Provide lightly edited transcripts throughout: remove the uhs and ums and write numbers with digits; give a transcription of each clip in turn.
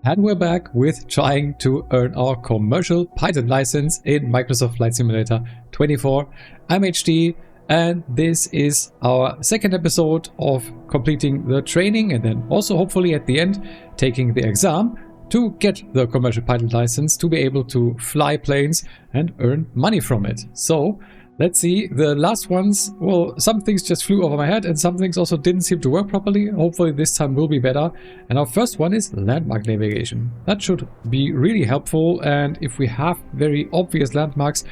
And we're back with trying to earn our commercial pilot license in Microsoft Flight Simulator 24. I'm HD, and this is our second episode of completing the training and then also hopefully at the end taking the exam to get the commercial pilot license to be able to fly planes and earn money from it. So let's see, the last ones, well, some things just flew over my head and some things also didn't seem to work properly. Hopefully this time will be better. And our first one is landmark navigation. That should be really helpful, and if we have very obvious landmarks,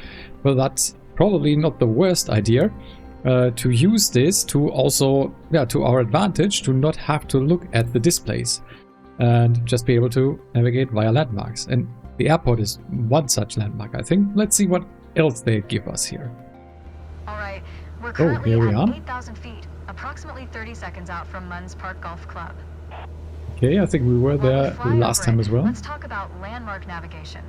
well, that's probably not the worst idea to use this to also, to our advantage, to not have to look at the displays and just be able to navigate via landmarks. And the airport is one such landmark, I think. Let's see what else they give us here. Alright, we're currently here we at are. 8,000 feet, approximately 30 seconds out from Munns Park Golf Club. Okay, I think we were there Flying last over time it, as well. Let's talk about landmark navigation.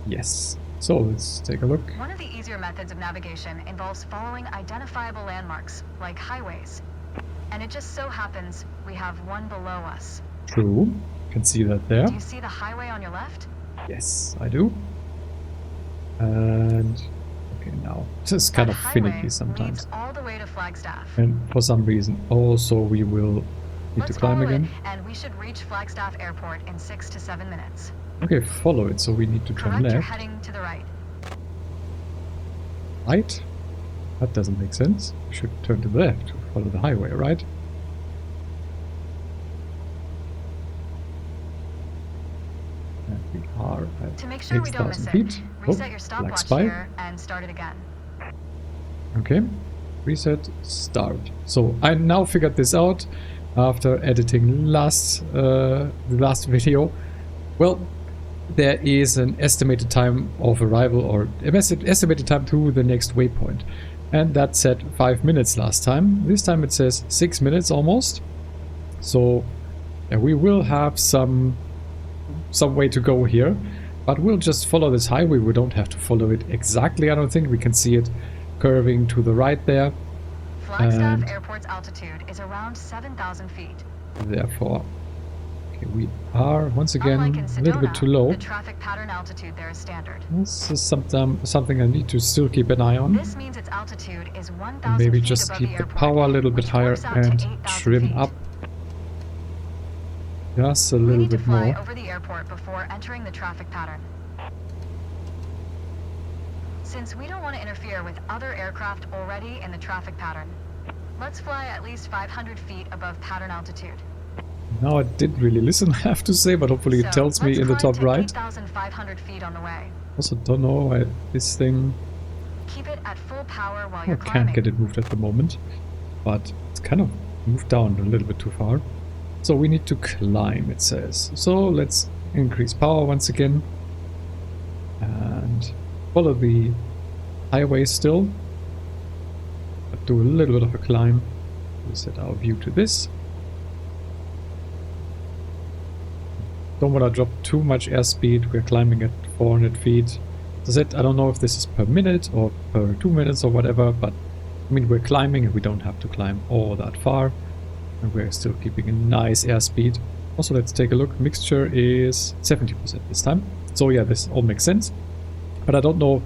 Yes. So let's take a look. One of the easier methods of navigation involves following identifiable landmarks, like highways. And it just so happens we have one below us. True. You can see that there. Do you see the highway on your left? Yes, I do. And okay, now this is kind That of highway finicky sometimes. leads all the way to Flagstaff. And for some reason also we will need Let's to climb follow again. it, and we should reach Flagstaff Airport in 6 to 7 minutes. Okay, follow it, so we need to turn Correct, you're left. heading to the right. Right? That doesn't make sense. We should turn to the left to follow the highway, right? And we are at To make sure we don't miss 8,000 it, feet. reset your Black stopwatch spy. here and start it again. Okay, reset, start. So I now figured this out after editing the last video. Well, there is an estimated time of arrival, or estimated time to the next waypoint, and that said 5 minutes last time. This time it says 6 minutes almost. So we will have some way to go here, but we'll just follow this highway. We don't have to follow it exactly, I don't think. We can see it curving to the right there. Flagstaff And Airport's altitude is around 7,000 feet. therefore, okay, we are once again Unlike in a little bit Sedona, too low. the traffic pattern altitude there is standard. This is something I need to still keep an eye on. This means its altitude is 1,000 Maybe feet just above keep the the airport, power a little bit which higher works out to and 8,000 trim feet. up just a We little need to bit fly more. over the airport before entering the traffic pattern. Since we don't want to interfere with other aircraft already in the traffic pattern, let's fly at least 500 feet above pattern altitude. Now I didn't really listen, I have to say, but hopefully it tells me in the top right. 8,500 feet on the way. Also don't know why this thing... Keep it at full power while I you're can't climbing. get it moved at the moment, but it's kind of moved down a little bit too far. So we need to climb, it says. So let's increase power once again and follow the highway still, but do a little bit of a climb. We'll set our view to this. Don't want to drop too much airspeed. We're climbing at 400 feet. As I said, I don't know if this is per minute or per 2 minutes or whatever, but I mean, we're climbing and we don't have to climb all that far. And we're still keeping a nice airspeed. Also, let's take a look. Mixture is 70% this time. So yeah, this all makes sense. But I don't know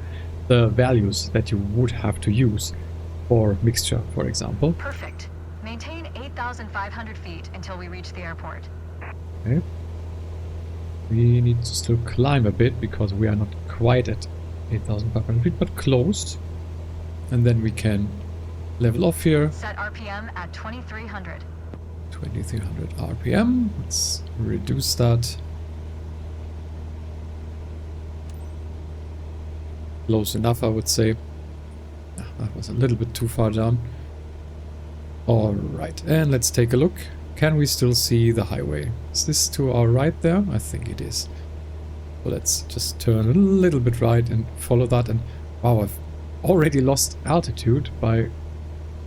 the values that you would have to use for mixture, for example. Perfect. Maintain 8,500 feet until we reach the airport. Okay. We need to still climb a bit because we are not quite at 8,500 feet, but close. And then we can level off here. Set RPM at 2,300. 2,300 RPM. Let's reduce that. Close enough, I would say. That was a little bit too far down. Alright, and let's take a look. Can we still see the highway? Is this to our right there? I think it is. So let's just turn a little bit right and follow that. And wow, I've already lost altitude by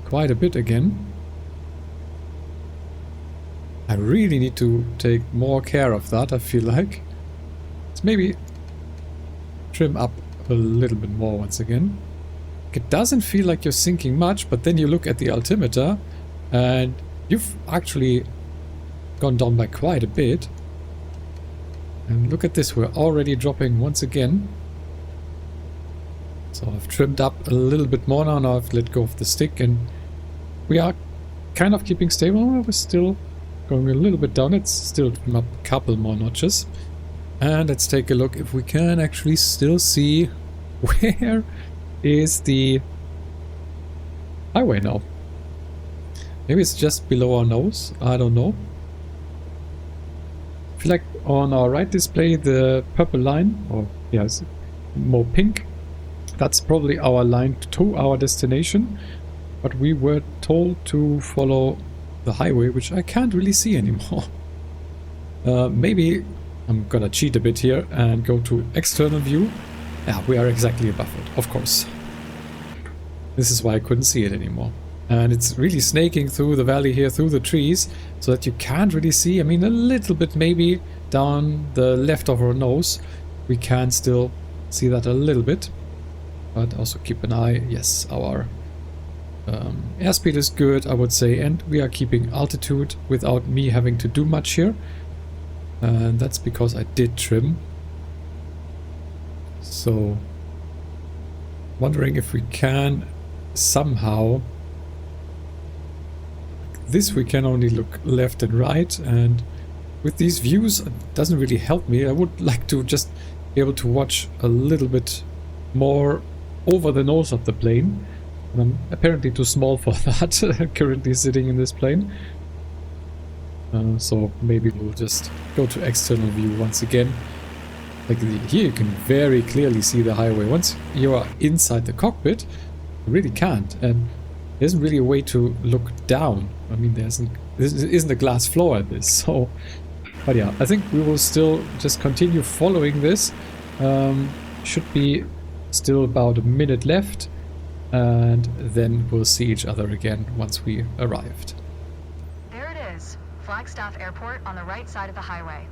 quite a bit again. I really need to take more care of that, I feel like. Let's maybe trim up a little bit more once again. It doesn't feel like you're sinking much, but then you look at the altimeter and you've actually gone down by quite a bit. And look at this, we're already dropping once again. So I've trimmed up a little bit more now. Now I've let go of the stick and we are kind of keeping stable. We're still going a little bit down. It's still trim up a couple more notches. And let's take a look if we can actually still see where is the highway now. Maybe it's just below our nose. I don't know. I feel like on our right display the purple line, or yes, more pink, that's probably our line to our destination. But we were told to follow the highway, which I can't really see anymore. Maybe I'm gonna cheat a bit here and go to external view. Yeah, we are exactly above it, of course. This is why I couldn't see it anymore. And it's really snaking through the valley here, through the trees, so that you can't really see. I mean, a little bit maybe down the left of our nose. We can still see that a little bit. But also keep an eye. Yes, our airspeed is good, I would say. And we are keeping altitude without me having to do much here. And that's because I did trim. So, wondering if we can somehow... This we can only look left and right, and with these views it doesn't really help me. I would like to just be able to watch a little bit more over the nose of the plane. And I'm apparently too small for that, currently sitting in this plane. So maybe we'll just go to external view once again. Like here you can very clearly see the highway. Once you are inside the cockpit, you really can't. And there isn't really a way to look down. I mean, there isn't a glass floor at this. So, but yeah, I think we will still just continue following this. Should be still about a minute left. And then we'll see each other again once we arrived. There it is. Flagstaff Airport on the right side of the highway.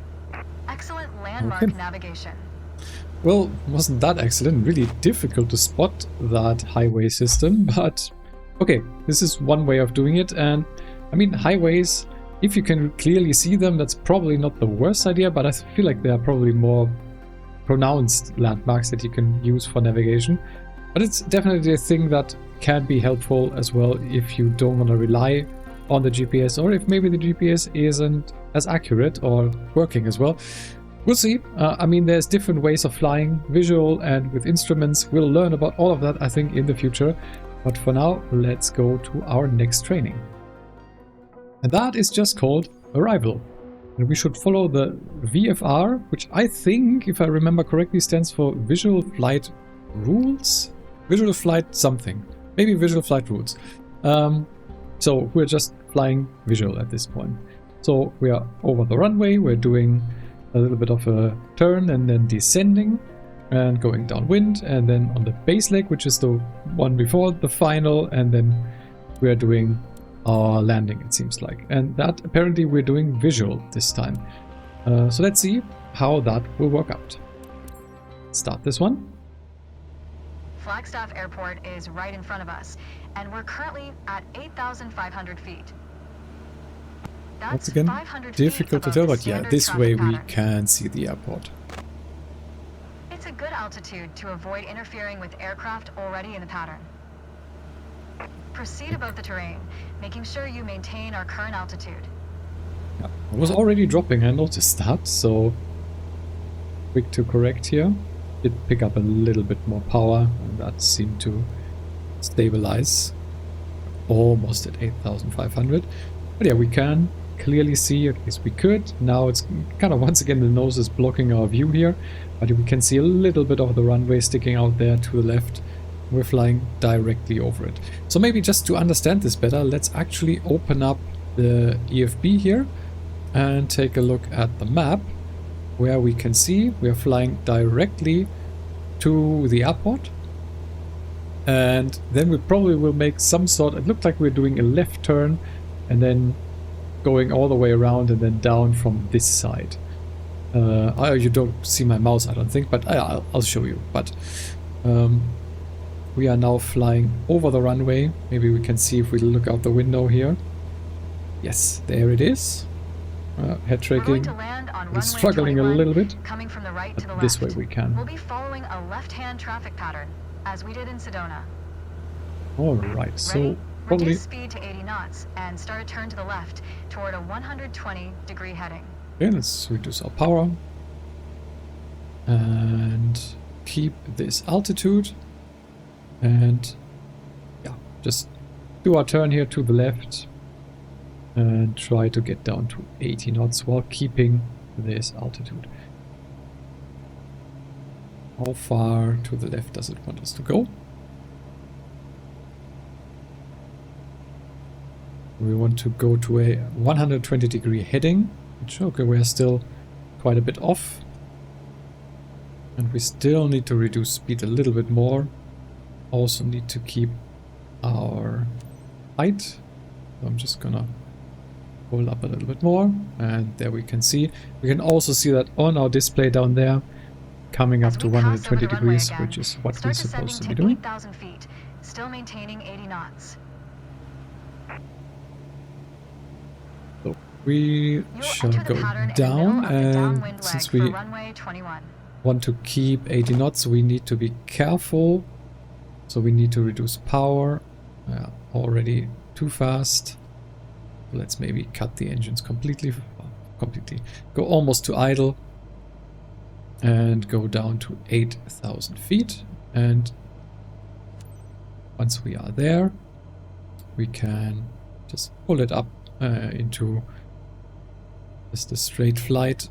Excellent landmark navigation. Well, wasn't that excellent? Really difficult to spot that highway system, but okay, this is one way of doing it. And I mean, highways, if you can clearly see them, that's probably not the worst idea, but I feel like there are probably more pronounced landmarks that you can use for navigation. But it's definitely a thing that can be helpful as well if you don't want to rely on the GPS, or if maybe the GPS isn't as accurate or working as well. We'll see. I mean, there's different ways of flying, visual and with instruments. We'll learn about all of that, I think, in the future. But for now, let's go to our next training. And that is just called Arrival. And we should follow the VFR, which I think, if I remember correctly, stands for Visual Flight Rules? Visual Flight something. Maybe Visual Flight Rules. So we're just flying visual at this point. So we are over the runway, we're doing a little bit of a turn and then descending and going downwind, and then on the base leg, which is the one before the final, and then we are doing our landing, it seems like. And that apparently we're doing visual this time. So let's see how that will work out. Start this one. Flagstaff Airport is right in front of us, and we're currently at 8,500 feet. Once again, difficult to tell, but yeah, this way we can see the airport. It's a good altitude to avoid interfering with aircraft already in the pattern. Proceed above the terrain, making sure you maintain our current altitude. Yeah, I was already dropping, I noticed that, so quick to correct here. Did pick up a little bit more power, and that seemed to stabilize almost at 8,500. But yeah, we can clearly see, at least we could. Now it's kind of once again the nose is blocking our view here, but we can see a little bit of the runway sticking out there to the left. We're flying directly over it. So maybe just to understand this better, let's actually open up the EFB here and take a look at the map, where we can see we are flying directly to the airport. And then we probably will make some sort, it looked like we're doing a left turn and then going all the way around and then down from this side. You don't see my mouse, I don't think, but I'll show you. But we are now flying over the runway. Maybe we can see if we look out the window here. Yes, there it is. Head We're going shaking. to land on We're runway struggling 21, a little bit. coming from the right to the But left. this way we can. We'll be following a left-hand traffic pattern, as we did in Sedona. Alright, so Ready? probably... Reduce speed to 80 knots and start a turn to the left toward a 120-degree heading. Okay, let's reduce our power. And keep this altitude. And yeah, just do our turn here to the left. And try to get down to 80 knots while keeping this altitude. How far to the left does it want us to go? We want to go to a 120-degree heading. Which, okay, we're still quite a bit off. And we still need to reduce speed a little bit more. Also need to keep our height. So I'm just gonna pull up a little bit more. And there we can see. We can also see that on our display down there. Coming up to 120 degrees, which is what we're supposed to be doing. 8,000 feet, still maintaining 80 knots. So we shall go down, and since we want to keep 80 knots, we need to be careful. So we need to reduce power. Already too fast. Let's maybe cut the engines completely. Go almost to idle. And go down to 8,000 feet. And once we are there, we can just pull it up into just a straight flight.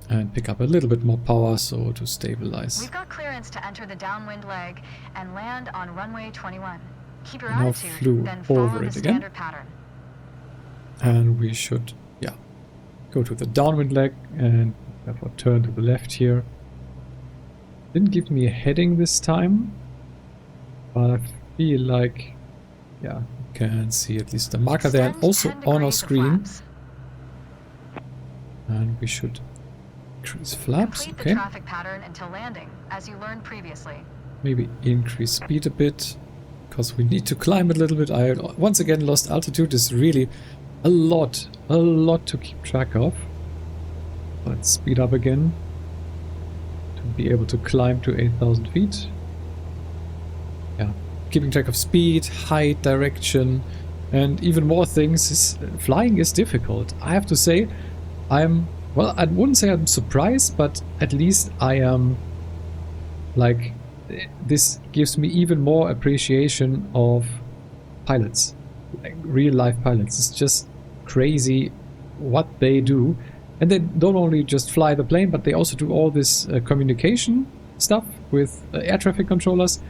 And pick up a little bit more power, so to stabilize. We've got clearance to enter the downwind leg and land on runway 21. Keep your Now attitude, flew then follow over the it again. standard pattern. And we should, yeah, go to the downwind leg and therefore turn to the left here. Didn't give me a heading this time, but I feel like, yeah, you can see at least the marker there, and also on our screen. And we should increase flaps. Complete Okay. the traffic pattern until landing, as you learned previously. Maybe increase speed a bit, because we need to climb a little bit. I once again lost altitude. Is really a lot to keep track of. Let's speed up again to be able to climb to 8,000 feet. Yeah, keeping track of speed, height, direction, and even more things. Flying is difficult. I have to say, well, I wouldn't say I'm surprised, but at least I am, like, this gives me even more appreciation of pilots, like real life pilots. It's just crazy what they do. And they don't only just fly the plane, but they also do all this communication stuff with air traffic controllers.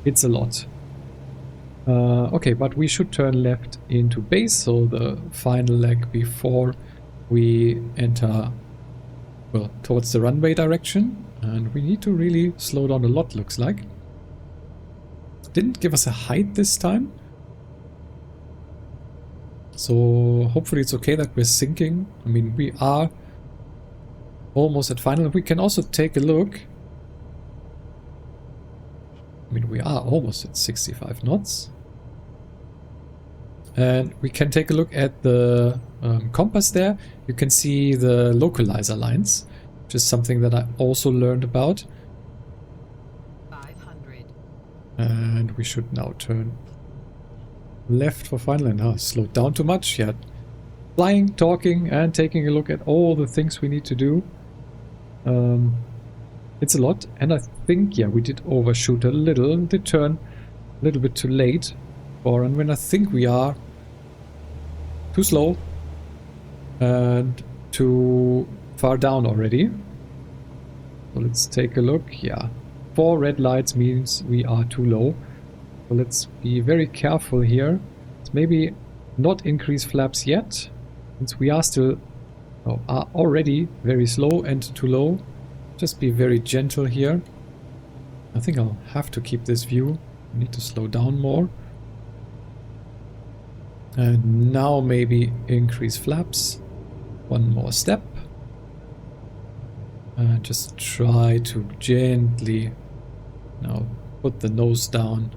It's a lot. Okay, but we should turn left into base, so the final leg before we enter, well, towards the runway direction. And we need to really slow down a lot, looks like. Didn't give us a height this time. So hopefully it's okay that we're sinking. I mean, we are almost at final. We can also take a look. I mean, we are almost at 65 knots. And we can take a look at the compass there. You can see the localizer lines, which is something that I also learned about. 500. And we should now turn left for final. And slowed down too much. Yeah, flying, talking, and taking a look at all the things we need to do. It's a lot, and I think, yeah, we did overshoot a little. Did turn a little bit too late for runway. I think we are too slow and too far down already. So let's take a look. Yeah, 4 red lights means we are too low. So let's be very careful here. Let's maybe not increase flaps yet, since we are still are already very slow and too low. Just be very gentle here. I think I'll have to keep this view. I need to slow down more. And now maybe increase flaps. One more step. And just try to gently now put the nose down.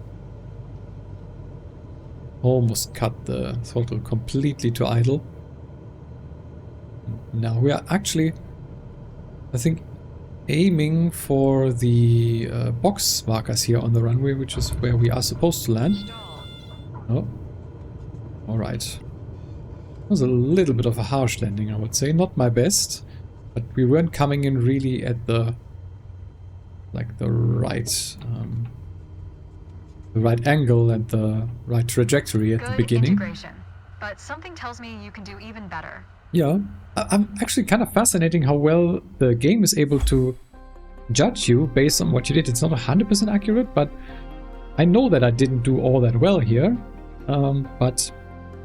Almost cut the throttle completely to idle. now. We are actually, I think, aiming for the box markers here on the runway, which is where we are supposed to land. Oh, alright. It was a little bit of a harsh landing, I would say. Not my best, but we weren't coming in really at the right angle and the right trajectory at the beginning. Integration, but something tells me you can do even better. Yeah, I'm actually kind of fascinating how well the game is able to judge you based on what you did. It's not 100% accurate, but I know that I didn't do all that well here. But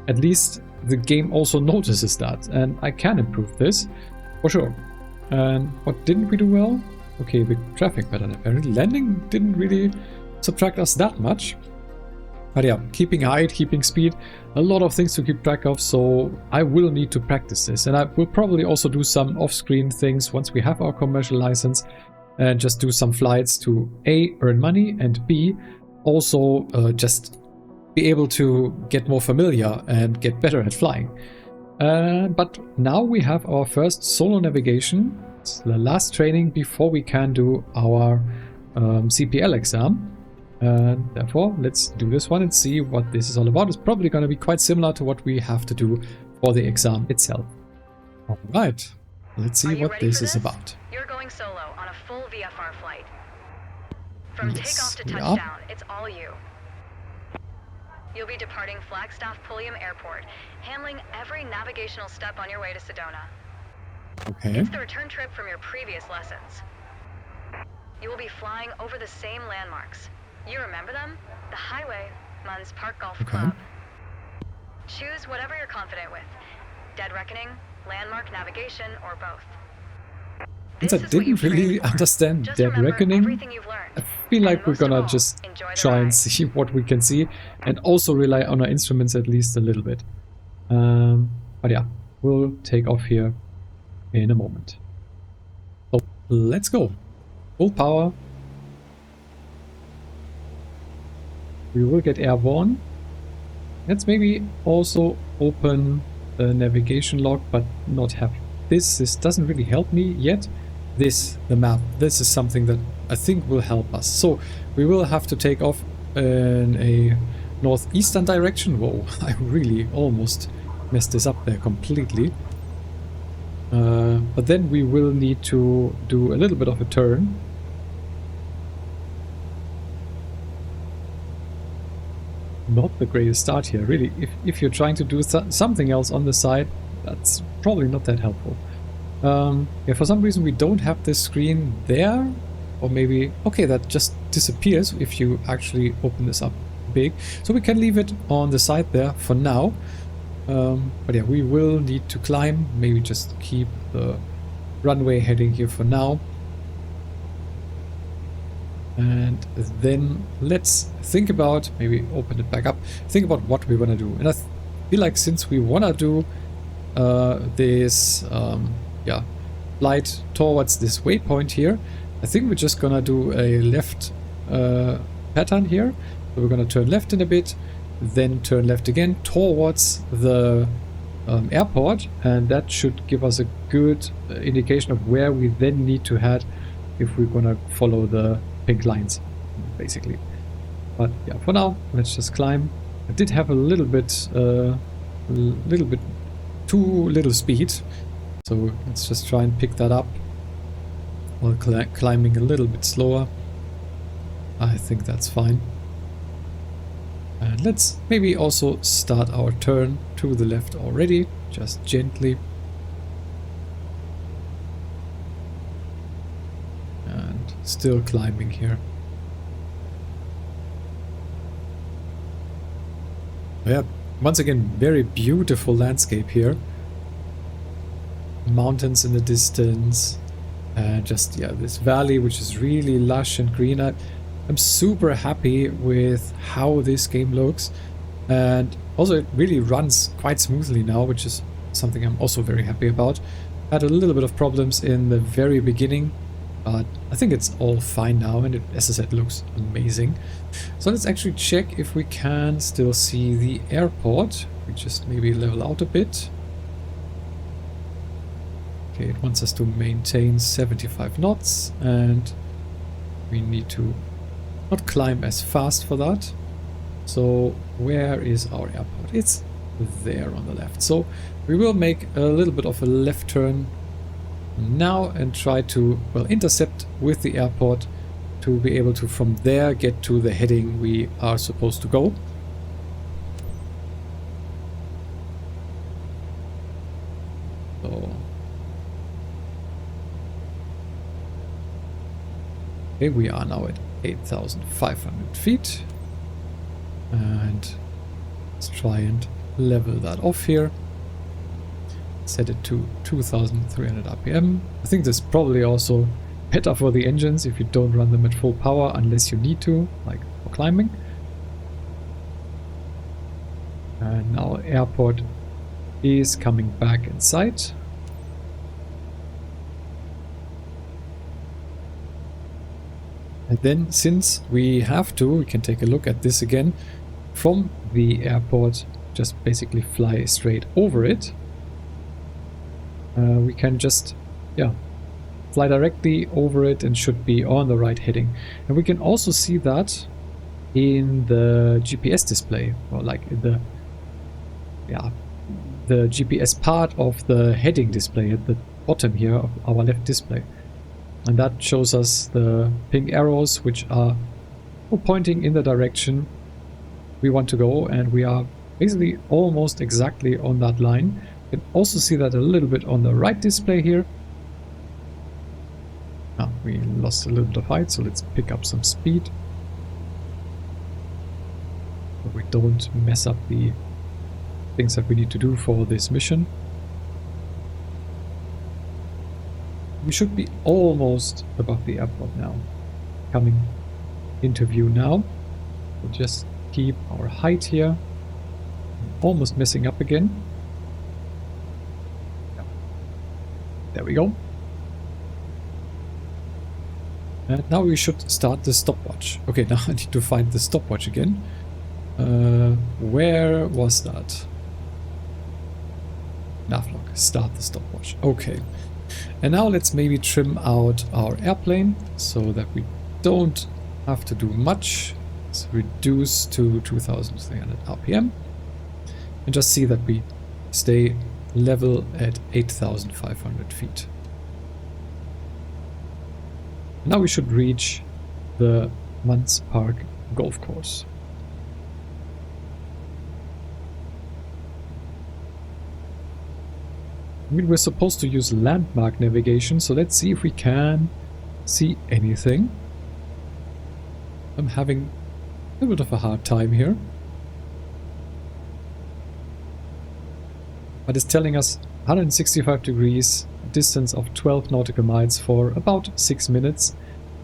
at least the game also notices that, and I can improve this for sure. And what didn't we do well? Okay, the traffic pattern apparently. Landing didn't really subtract us that much. But yeah, keeping height, keeping speed, a lot of things to keep track of, so I will need to practice this. And I will probably also do some off-screen things once we have our commercial license, and just do some flights to A, earn money, and B, also just be able to get more familiar and get better at flying. But now we have our first solo navigation. It's the last training before we can do our CPL exam. And therefore, let's do this one and see what this is all about. It's probably going to be quite similar to what we have to do for the exam itself. Alright, let's see what this is about. You're going solo on a full VFR flight. From Yes, takeoff to we are. touchdown, it's all you. You'll be departing Flagstaff Pulliam Airport, handling every navigational step on your way to Sedona. Okay. It's the return trip from your previous lessons. You will be flying over the same landmarks. You remember them? The highway, Munns Park Golf Club. Choose whatever you're confident with. Dead Reckoning, Landmark Navigation, or both. Since I didn't really understand Dead Reckoning, I feel like we're gonna just try and see what we can see, and also rely on our instruments at least a little bit. But yeah, we'll take off here in a moment. So let's go. Full power. We will get airborne. Let's maybe also open the navigation log, but not have this. This doesn't really help me yet. This, the map, this is something that I think will help us. So we will have to take off in a northeastern direction. Whoa, I really almost messed this up there completely. But then we will need to do a little bit of a turn. Not the greatest start here, really. If you're trying to do something else on the side, that's probably not that helpful. Yeah, for some reason we don't have this screen there, or maybe, okay, that just disappears if you actually open this up big. So we can leave it on the side there for now. But yeah, we will need to climb, maybe just keep the runway heading here for now. And then let's think about, maybe open it back up, think about what we want to do. And I feel like since we want to do this yeah, flight towards this waypoint here, I think we're just gonna do a left pattern here. So we're gonna turn left in a bit, then turn left again towards the airport, and that should give us a good indication of where we then need to head if we're gonna follow the pink lines, basically. But yeah, for now, let's just climb. I did have a little bit too little speed, so let's just try and pick that up while climbing a little bit slower. I think that's fine. And let's maybe also start our turn to the left already, just gently. And still climbing here. Yeah, once again, very beautiful landscape here. Mountains in the distance. And just, yeah, this valley, which is really lush and green. I'm super happy with how this game looks, and also it really runs quite smoothly now, which is something I'm also very happy about. Had a little bit of problems in the very beginning, but I think it's all fine now, and it, as I said, looks amazing. So let's actually check if we can still see the airport. We just maybe level out a bit. Okay, it wants us to maintain 75 knots, and we need to not climb as fast for that. So where is our airport? It's there on the left. So we will make a little bit of a left turn now and try to, well, intercept with the airport to be able to from there get to the heading we are supposed to go. So okay, we are now at 8,500 feet, and let's try and level that off here. Set it to 2,300 RPM. I think this is probably also better for the engines if you don't run them at full power unless you need to, like for climbing. And now airport is coming back in sight. And then, since we have to, we can take a look at this again. From the airport, just basically fly straight over it. We can just, yeah, fly directly over it and should be on the right heading. And we can also see that in the GPS display, or like in the, yeah, the GPS part of the heading display at the bottom here of our left display. And that shows us the pink arrows, which are pointing in the direction we want to go, and we are basically almost exactly on that line. You can also see that a little bit on the right display here. Ah, we lost a little bit of height, so let's pick up some speed, so we don't mess up the things that we need to do for this mission. We should be almost above the airport now, coming into view now. We'll just keep our height here. Almost messing up again. There we go. And now we should start the stopwatch. Okay, now I need to find the stopwatch again. Where was that? Navlog, start the stopwatch. Okay. And now let's maybe trim out our airplane so that we don't have to do much. Let's reduce to 2,300 RPM and just see that we stay level at 8,500 feet. Now we should reach the Munz Park golf course. I mean, we're supposed to use landmark navigation, so let's see if we can see anything. I'm having a little bit of a hard time here. But it's telling us 165 degrees, distance of 12 nautical miles for about 6 minutes.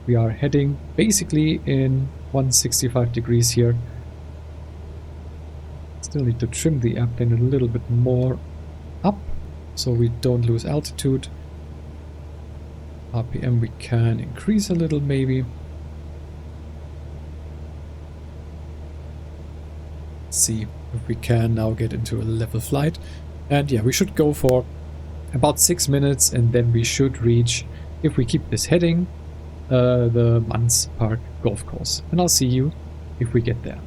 We are heading basically in 165 degrees here. Still need to trim the airplane a little bit more up, so we don't lose altitude. RPM we can increase a little maybe. Let's see if we can now get into a level flight. And yeah, we should go for about 6 minutes, and then we should reach, if we keep this heading, the Munz Park golf course. And I'll see you if we get there.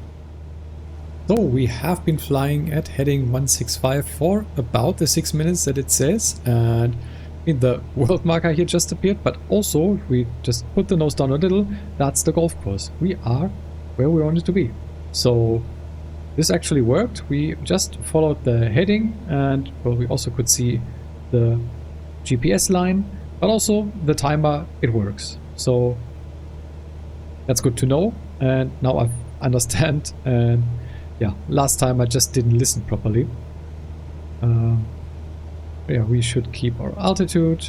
So we have been flying at heading 165 for about the 6 minutes that it says, and in the world marker here just appeared, but also if we just put the nose down a little, that's the golf course. We are where we wanted to be. So this actually worked. We just followed the heading, and well, we also could see the GPS line, but also the timer, it works. So that's good to know, and now I understand. And yeah, last time I just didn't listen properly. Yeah, we should keep our altitude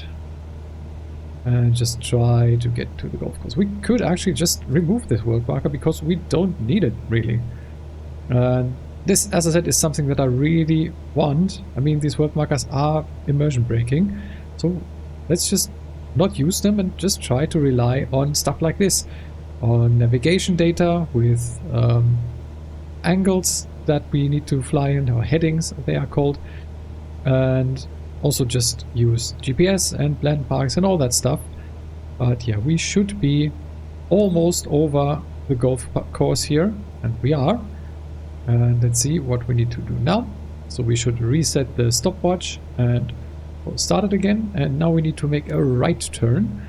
and just try to get to the golf course. We could actually just remove this world marker because we don't need it really. And this, as I said, is something that I really want. I mean, these world markers are immersion breaking, so let's just not use them and just try to rely on stuff like this, on navigation data with angles that we need to fly in, or headings they are called, and also just use GPS and landmarks and all that stuff. But yeah, we should be almost over the golf course here, and we are. And let's see what we need to do now. So we should reset the stopwatch and start it again. And now we need to make a right turn.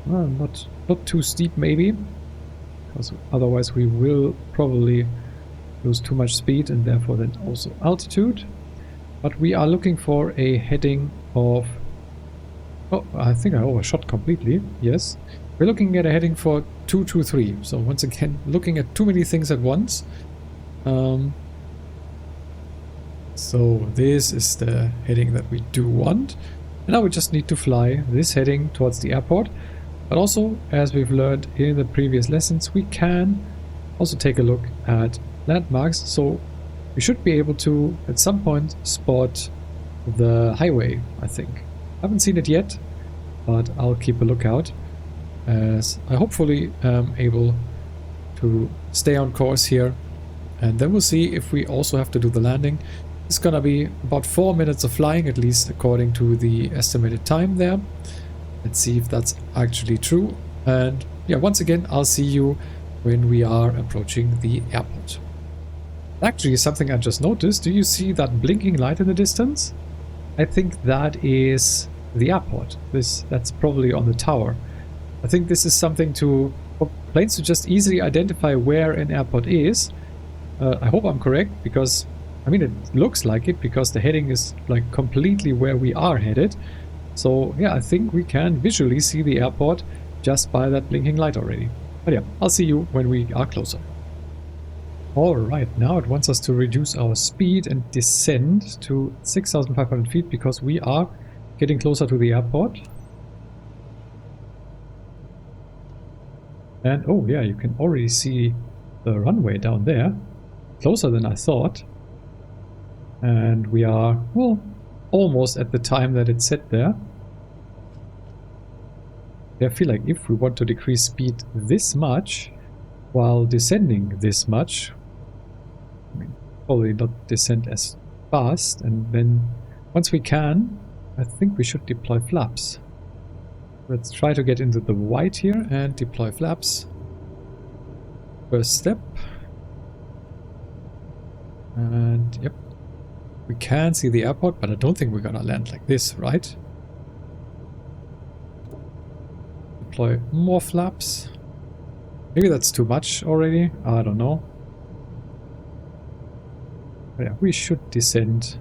Not too steep maybe, because otherwise we will probably lose too much speed and therefore then also altitude. But we are looking for a heading of... Oh, I think I overshot completely. Yes. We're looking at a heading for 223. So once again, looking at too many things at once. So this is the heading that we do want. And now we just need to fly this heading towards the airport. But also, as we've learned in the previous lessons, we can also take a look at landmarks. So we should be able to, at some point, spot the highway, I think. I haven't seen it yet, but I'll keep a lookout, as I hopefully am able to stay on course here. And then we'll see if we also have to do the landing. It's gonna be about 4 minutes of flying, at least according to the estimated time there. Let's see if that's actually true. And yeah, once again, I'll see you when we are approaching the airport. Actually, something I just noticed. Do you see that blinking light in the distance? I think that is the airport. That's probably on the tower. I think this is something for planes to just easily identify where an airport is. I hope I'm correct, because I mean, it looks like it, because the heading is like completely where we are headed. So yeah, I think we can visually see the airport just by that blinking light already. But yeah, I'll see you when we are closer. Alright, now it wants us to reduce our speed and descend to 6,500 feet, because we are getting closer to the airport. And oh yeah, you can already see the runway down there. Closer than I thought. And we are, well, almost at the time that it set there. I feel like if we want to decrease speed this much while descending this much, I mean, probably not descend as fast, and then once we can, I think we should deploy flaps. Let's try to get into the white here and deploy flaps. First step. And yep. We can see the airport, but I don't think we're gonna land like this, right? Deploy more flaps. Maybe that's too much already. I don't know. But yeah, we should descend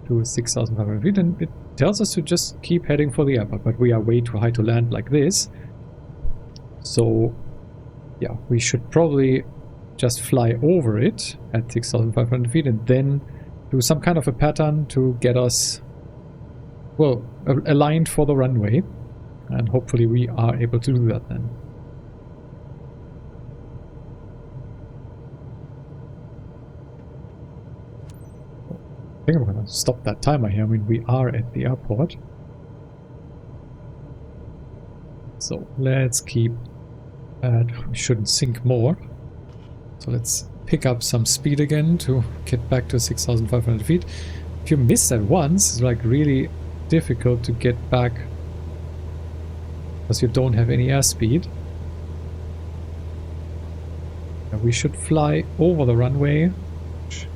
to 6,500 feet, and it tells us to just keep heading for the airport, but we are way too high to land like this. So yeah, we should probably just fly over it at 6,500 feet and then do some kind of a pattern to get us, well, aligned for the runway. And hopefully we are able to do that then. I think I'm going to stop that timer here. I mean, we are at the airport. So let's keep... we shouldn't sink more. So let's pick up some speed again to get back to 6,500 feet. If you miss that once, it's like really difficult to get back because you don't have any airspeed. We should fly over the runway. If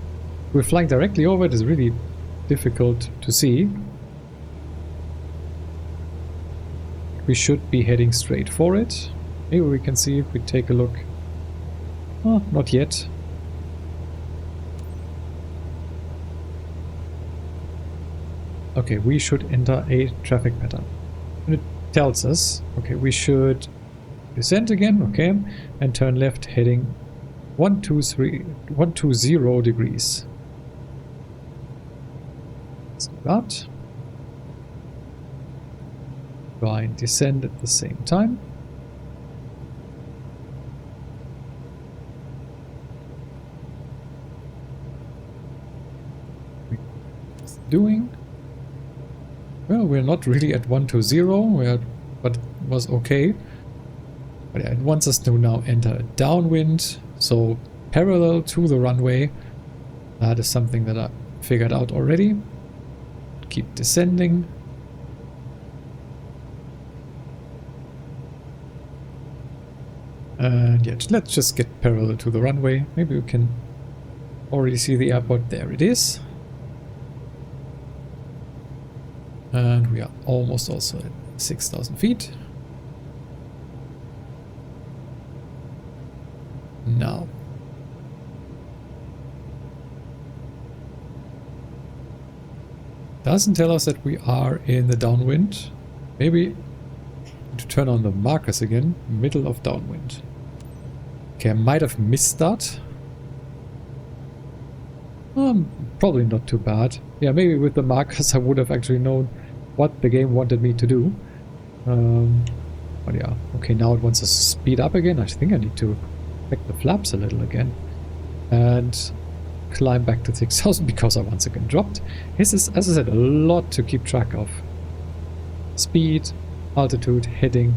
we're flying directly over it, is really difficult to see. We should be heading straight for it. Maybe we can see if we take a look. Oh, not yet. Okay, we should enter a traffic pattern. And it tells us, okay, we should descend again, okay, and turn left heading 120 degrees. Let's do that. Try and descend at the same time. Doing well, we're not really at 120, but it was okay. But yeah, it wants us to now enter a downwind, so parallel to the runway. That is something that I figured out already. should keep descending. And yeah, let's just get parallel to the runway. Maybe we can already see the airport. There it is. And we are almost also at 6,000 feet. Now. Doesn't tell us that we are in the downwind. Maybe to turn on the markers again. Middle of downwind. Okay, I might have missed that. Probably not too bad. Yeah, maybe with the markers I would have actually known what the game wanted me to do. But yeah, okay, now it wants us to speed up again. I think I need to check the flaps a little again. And climb back to 6,000 because I once again dropped. This is, as I said, a lot to keep track of. Speed, altitude, heading.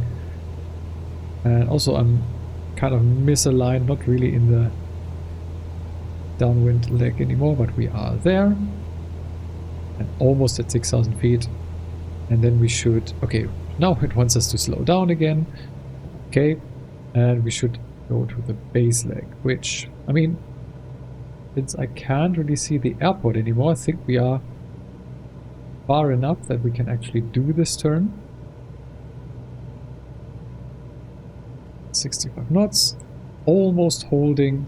And also I'm kind of misaligned, not really in the downwind leg anymore, but we are there. And almost at 6,000 feet. And then we should... Okay, now it wants us to slow down again. Okay, and we should go to the base leg, which, I mean, since I can't really see the airport anymore, I think we are far enough that we can actually do this turn. 65 knots, almost holding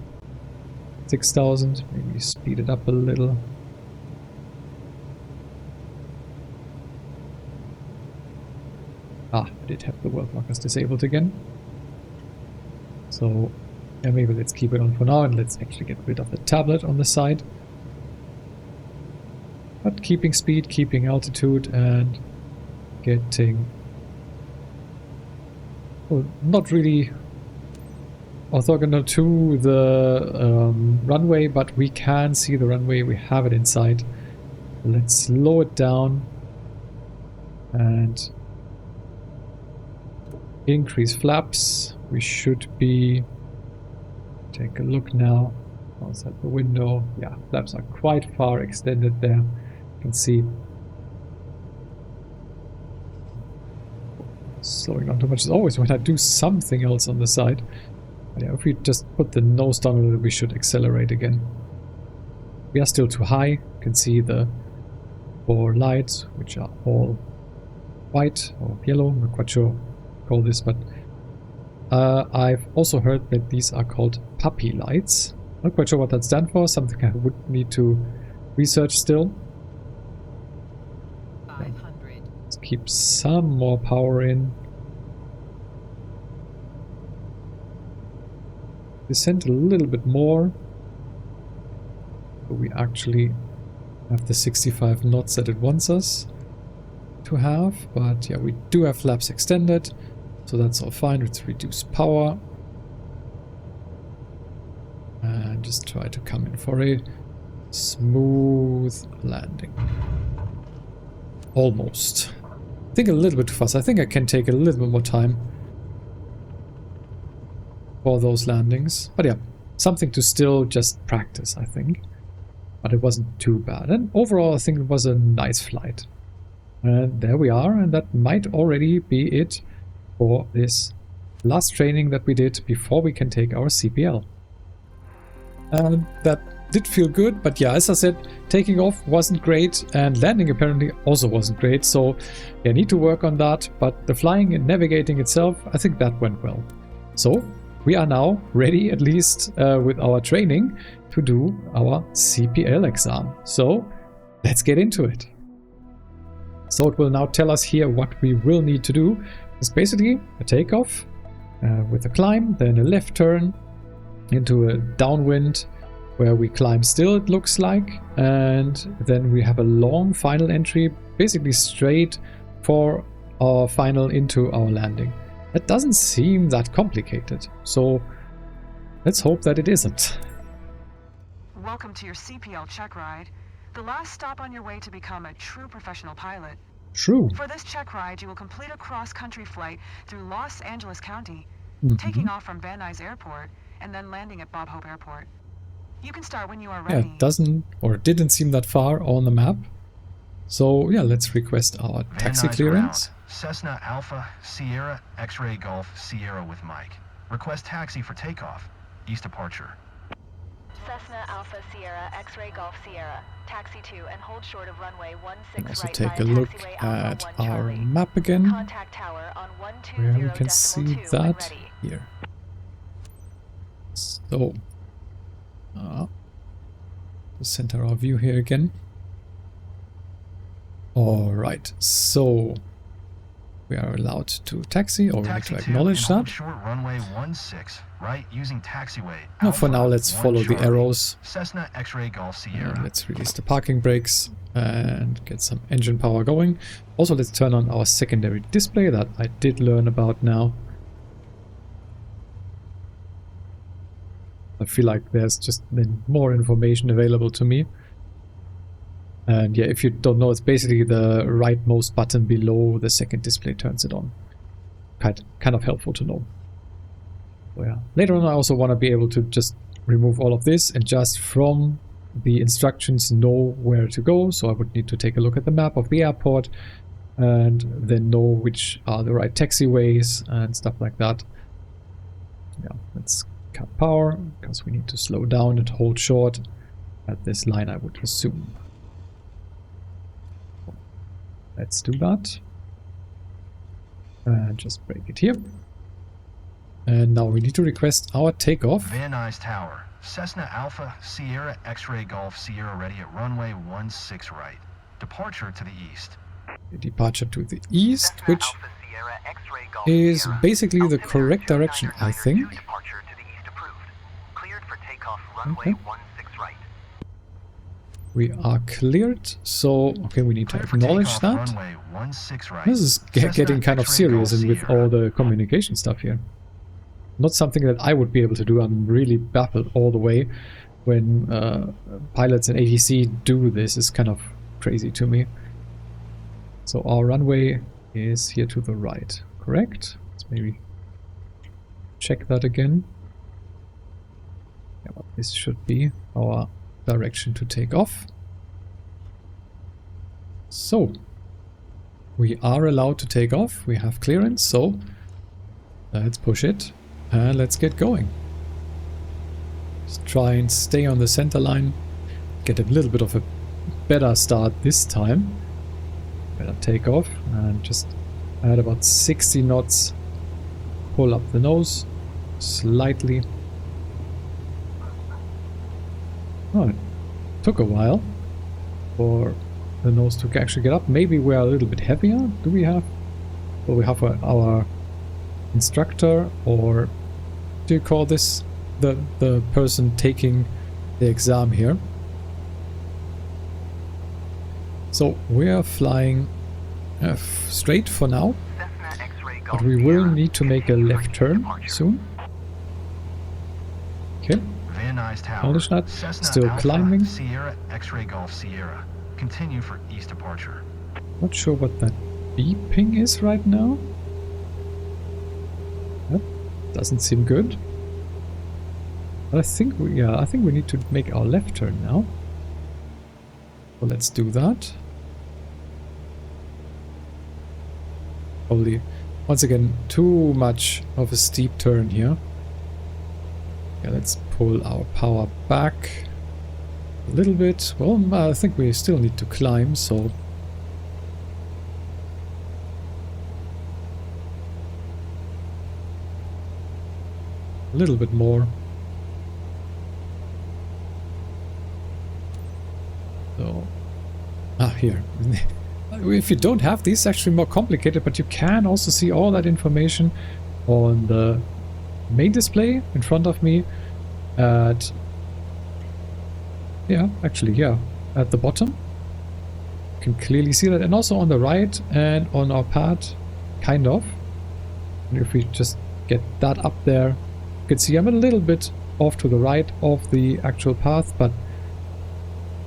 6,000, maybe speed it up a little. Ah, I did have the world markers disabled again. So, yeah, maybe let's keep it on for now and let's actually get rid of the tablet on the side. But keeping speed, keeping altitude, and getting... well, not really orthogonal to the runway, but we can see the runway, we have it in sight. Let's slow it down and increase flaps. We should be... take a look now outside the window. Yeah, flaps are quite far extended there. You can see. Slowing down too much is always when I do something else on the side. But yeah, if we just put the nose down a little, we should accelerate again. We are still too high. You can see the 4 lights, which are all white or yellow. I'm not quite sure what to call this, but I've also heard that these are called puppy lights. Not quite sure what that stands for. Something I would need to research still. 500. Let's keep some more power in. Descend a little bit more. So we actually have the 65 knots that it wants us to have. But yeah, we do have flaps extended. So that's all fine. Let's reduce power. And just try to come in for a smooth landing. Almost. I think a little bit too fast. I think I can take a little bit more time for those landings. But yeah, something to still just practice, I think. But it wasn't too bad. And overall, I think it was a nice flight. And there we are. And that might already be it for this last training that we did before we can take our CPL. And that did feel good, but yeah, as I said, taking off wasn't great and landing apparently also wasn't great, so yeah, need to work on that, but the flying and navigating itself, I think that went well. So we are now ready, at least with our training, to do our CPL exam. So let's get into it. So it will now tell us here what we will need to do. It's basically a takeoff with a climb, then a left turn into a downwind where we climb still, it looks like, and then we have a long final entry, basically straight for our final into our landing. That doesn't seem that complicated, so let's hope that it isn't. Welcome to your CPL check ride, the last stop on your way to become a true professional pilot. True. For this check ride, you will complete a cross-country flight through Los Angeles County, taking off from Van Nuys Airport and then landing at Bob Hope Airport. You can start when you are ready. Yeah, it doesn't or didn't seem that far on the map. So yeah, let's request our taxi clearance. Cessna Alpha Sierra X-Ray Golf Sierra with Mike. Request taxi for takeoff. East departure. Cessna Alpha Sierra X-Ray Golf Sierra. Taxi 2 and hold short of runway 16 Also right take via a look taxiway at Alpha 1 our Charlie. map again, Contact tower on 120 where we can see 2 when that ready. here. So, to center our view here again. Alright, so we are allowed to taxi, or we need to acknowledge that. Short runway 16 right using taxiway. Now for now let's follow the arrows. Cessna X-Ray Golf Sierra. Let's release the parking brakes and get some engine power going. Also let's turn on our secondary display that I did learn about now. I feel like there's just been more information available to me. And yeah, if you don't know, it's basically the rightmost button below the second display turns it on. Kind of helpful to know. So yeah, later on I also want to be able to just remove all of this and just from the instructions know where to go. So I would need to take a look at the map of the airport and then know which are the right taxiways and stuff like that. Yeah, let's cut power because we need to slow down and hold short at this line, I would assume. Let's do that. And just break it here. And now we need to request our takeoff. Van Nuys Tower. Cessna Alpha Sierra X-Ray Golf Sierra ready at runway 16 right. Departure to the east. The departure to the east, which is basically the correct direction, I think. Okay. We are cleared, so okay, we need to acknowledge that. This is getting kind of serious and with all the communication stuff here. Not something that I would be able to do. I'm really baffled all the way when pilots in ATC do this. It's kind of crazy to me. So our runway is here to the right, correct? Let's maybe check that again. Yeah, but this should be our direction to take off. So we are allowed to take off. We have clearance, so let's push it and let's get going. Just try and stay on the center line, get a little bit of a better start this time. Better take off and just at about 60 knots pull up the nose slightly. Oh, it took a while for the nose to actually get up. Maybe we're a little bit heavier. Do we have? Well, we have our instructor, or do you call this the person taking the exam here? So we're flying straight for now, but we will need to make a left turn soon. Okay. Van Nuys Tower. Acknowledge that. Cessna Still Alpha climbing. Sierra X-Ray Golf Sierra. Continue for east departure. Not sure what that beeping is right now. That doesn't seem good. But I think we need to make our left turn now. So let's do that. Probably once again too much of a steep turn here. Yeah, let's pull our power back a little bit. Well, I think we still need to climb, so a little bit more. So, here. If you don't have these, it's actually more complicated, but you can also see all that information on the main display in front of me at at the bottom. You can clearly see that, and also on the right and on our pad, kind of. And if we just get that up there, you can see I'm a little bit off to the right of the actual path, but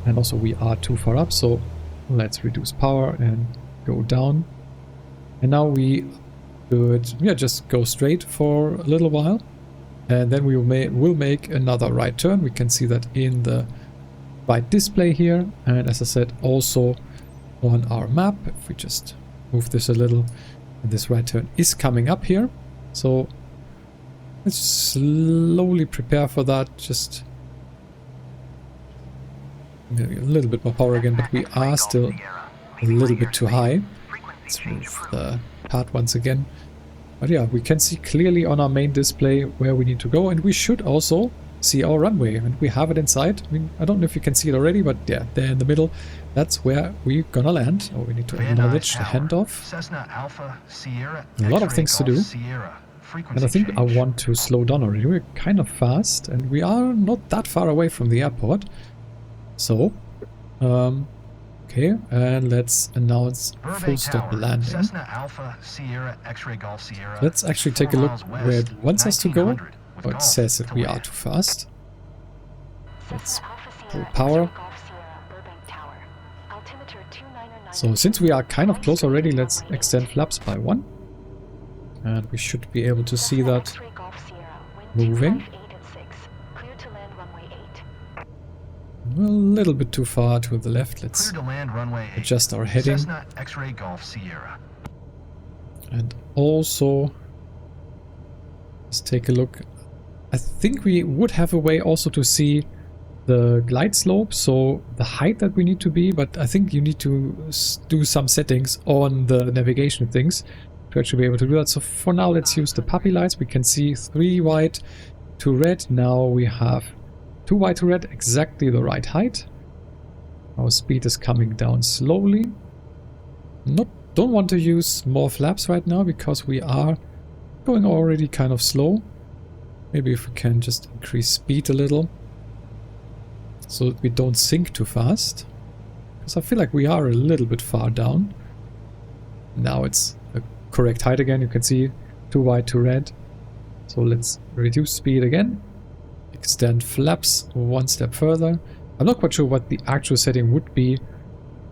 and also we are too far up, so let's reduce power and go down. And now we could just go straight for a little while, and then we will make another right turn. We can see that in the right display here, and as I said, also on our map. If we just move this a little, and this right turn is coming up here. So let's slowly prepare for that. Just maybe a little bit more power again, but we are still a little bit too high. Let's move the pad once again. But yeah, we can see clearly on our main display where we need to go, and we should also see our runway, and we have it inside. I mean, I don't know if you can see it already, but yeah, there in the middle, that's where we're gonna land. Oh, we need to acknowledge the handoff. Cessna Alpha Sierra A lot of things to do. Sierra. And I think I want to slow down already. We're kind of fast, and we are not that far away from the airport. So, okay, and let's announce full stop landing. Cessna Alpha Sierra X-ray Golf Sierra. Let's actually take a look where it wants us to go. Oh, it says that we are too fast. Let's pull power. So since we are kind of close already, let's extend flaps by 1. And we should be able to see that moving. A little bit too far to the left. Let's adjust our heading. And also, let's take a look. I think we would have a way also to see the glide slope, so the height that we need to be, but I think you need to do some settings on the navigation things to actually be able to do that. So for now, let's use the puppy lights. We can see 3 white, 2 red. Now we have 2 white to red, exactly the right height. Our speed is coming down slowly. Don't want to use more flaps right now because we are going already kind of slow. Maybe if we can just increase speed a little so that we don't sink too fast. Because I feel like we are a little bit far down. Now it's the correct height again. You can see 2 white, 2 red. So let's reduce speed again. Extend flaps 1 step further. I'm not quite sure what the actual setting would be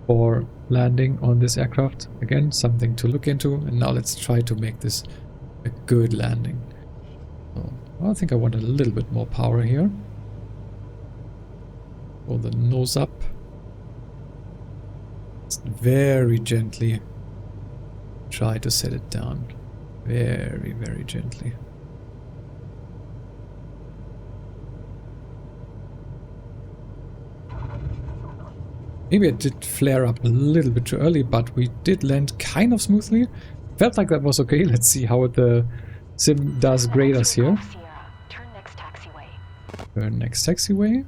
for landing on this aircraft. Again, something to look into. And now let's try to make this a good landing. So, I think I want a little bit more power here. Pull the nose up. Just very gently try to set it down. Very, very gently. Maybe I did flare up a little bit too early, but we did land kind of smoothly. Felt like that was okay. Let's see how the sim does grade us here. Turn next taxiway. Turn next taxiway.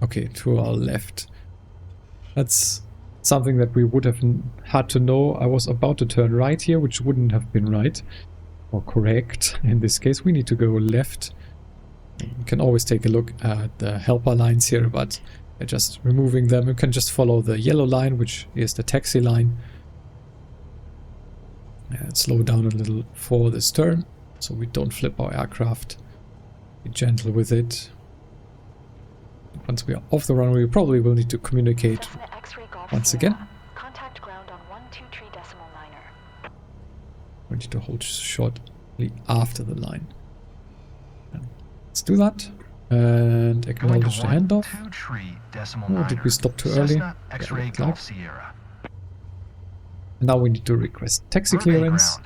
Okay, to our left. That's something that we would have had to know. I was about to turn right here, which wouldn't have been right. Or correct. In this case, we need to go left. You can always take a look at the helper lines here, but just removing them, you can just follow the yellow line, which is the taxi line. And slow down a little for this turn, so we don't flip our aircraft. Be gentle with it. Once we are off the runway, we probably will need to communicate once again. Contact ground on 123.9er. We need to hold shortly after the line. And let's do that. And acknowledge the handoff. Oh, did we stop too early? Yeah, now we need to request taxi clearance.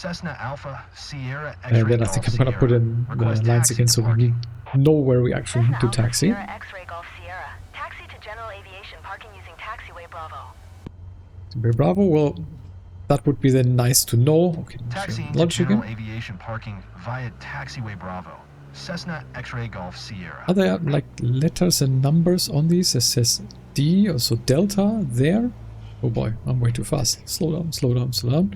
And then I think I'm gonna put in the lines again so we know where we actually need to taxi. X-ray Golf Sierra. Taxi to general aviation parking using taxiway Bravo. Bravo, well, that would be then nice to know. Okay, taxiing to general aviation parking via taxiway Bravo. Cessna X-ray Golf Sierra. Are there like letters and numbers on these? It says D, also Delta there. Oh boy, I'm way too fast. Slow down, slow down, slow down.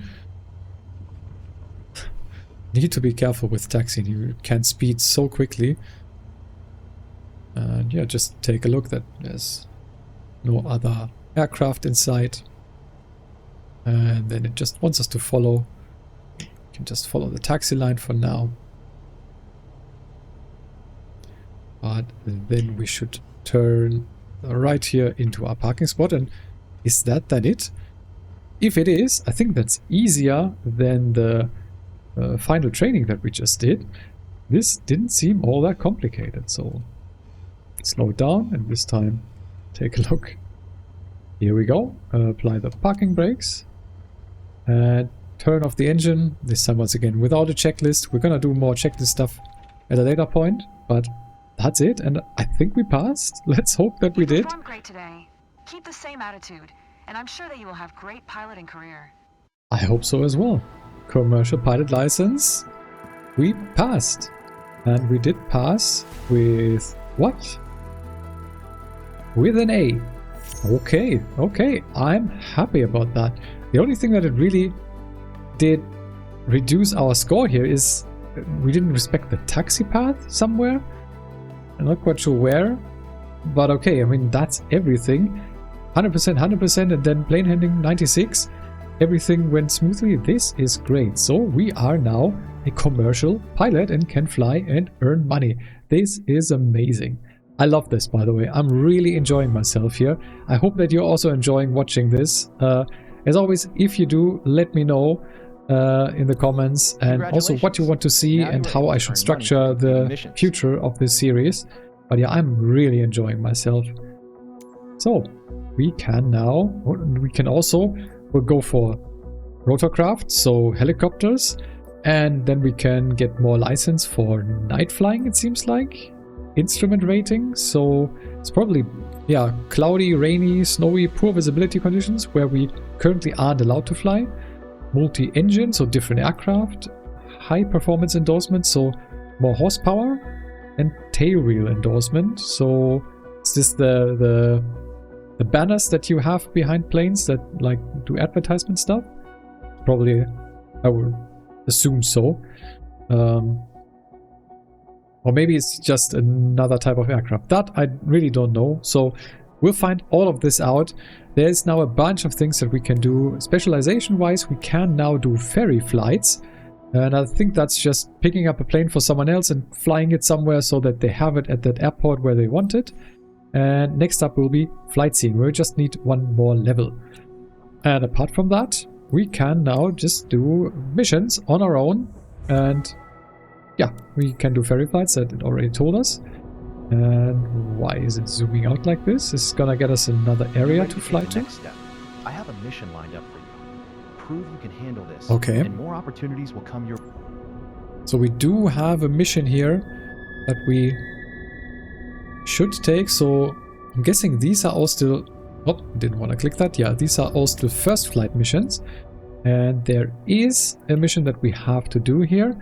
Need to be careful with taxiing. You can speed so quickly. And yeah, just take a look that there's no other aircraft in sight. And then it just wants us to follow. You can just follow the taxi line for now. But then we should turn right here into our parking spot. And is that then it? If it is, I think that's easier than the final training that we just did. This didn't seem all that complicated. So slow down and this time take a look Here we go. Apply the parking brakes. And turn off the engine. This time once again without a checklist. We're gonna do more checklist stuff at a later point. But that's it. And I think we passed. Let's hope that we did. You performed great today. Keep the same attitude. And I'm sure that you will have great piloting career. I hope so as well. Commercial pilot license. We passed. And we did pass with what? With an A. Okay, okay. I'm happy about that. The only thing that it really did reduce our score here is we didn't respect the taxi path somewhere. I'm not quite sure where. But okay, I mean, that's everything. 100%, 100%, and then plane handling 96. Everything went smoothly. This is great. So we are now a commercial pilot and can fly and earn money. This is amazing. I love this, by the way. I'm really enjoying myself here. I hope that you're also enjoying watching this. As always, if you do, let me know in the comments, and also what you want to see and how I should structure the future of this series. But yeah, I'm really enjoying myself. So we can now, we'll go for rotorcraft, so helicopters, and then we can get more license for night flying, it seems like. Instrument rating, so it's probably, yeah, cloudy, rainy, snowy, poor visibility conditions where we currently aren't allowed to fly. Multi-engine, so different aircraft. High performance endorsement, so more horsepower. And tail wheel endorsement, so is this the banners that you have behind planes that like do advertisement stuff? Probably, I would assume so. Or maybe it's just another type of aircraft. That I really don't know. So we'll find all of this out. There's now a bunch of things that we can do. Specialization-wise, we can now do ferry flights. And I think that's just picking up a plane for someone else and flying it somewhere so that they have it at that airport where they want it. And next up will be flight scene, where we just need one more level. And apart from that, we can now just do missions on our own. And yeah, we can do ferry flights, that it already told us. And why is it zooming out like this? This is gonna get us another area to fly to. Next step. I have a mission lined up for you. Prove you can handle this. Okay. And more opportunities will come your way. So we do have a mission here that we should take. So I'm guessing these are all still... Oh, didn't want to click that. Yeah, these are all still first flight missions. And there is a mission that we have to do here.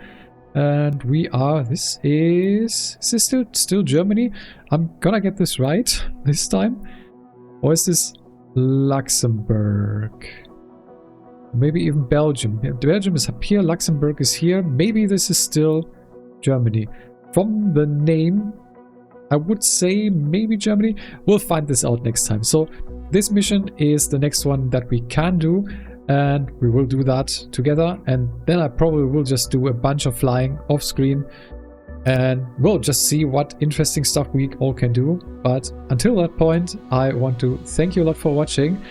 And we are... This is still Germany? I'm gonna get this right this time. Or is this Luxembourg? Maybe even Belgium. Yeah, Belgium is up here, Luxembourg is here. Maybe this is still Germany. From the name, I would say maybe Germany. We'll find this out next time. So this mission is the next one that we can do. And we will do that together. And then I probably will just do a bunch of flying off screen. And we'll just see what interesting stuff we all can do. But until that point, I want to thank you a lot for watching.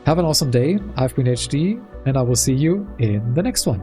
Have an awesome day. I've been HD, and I will see you in the next one.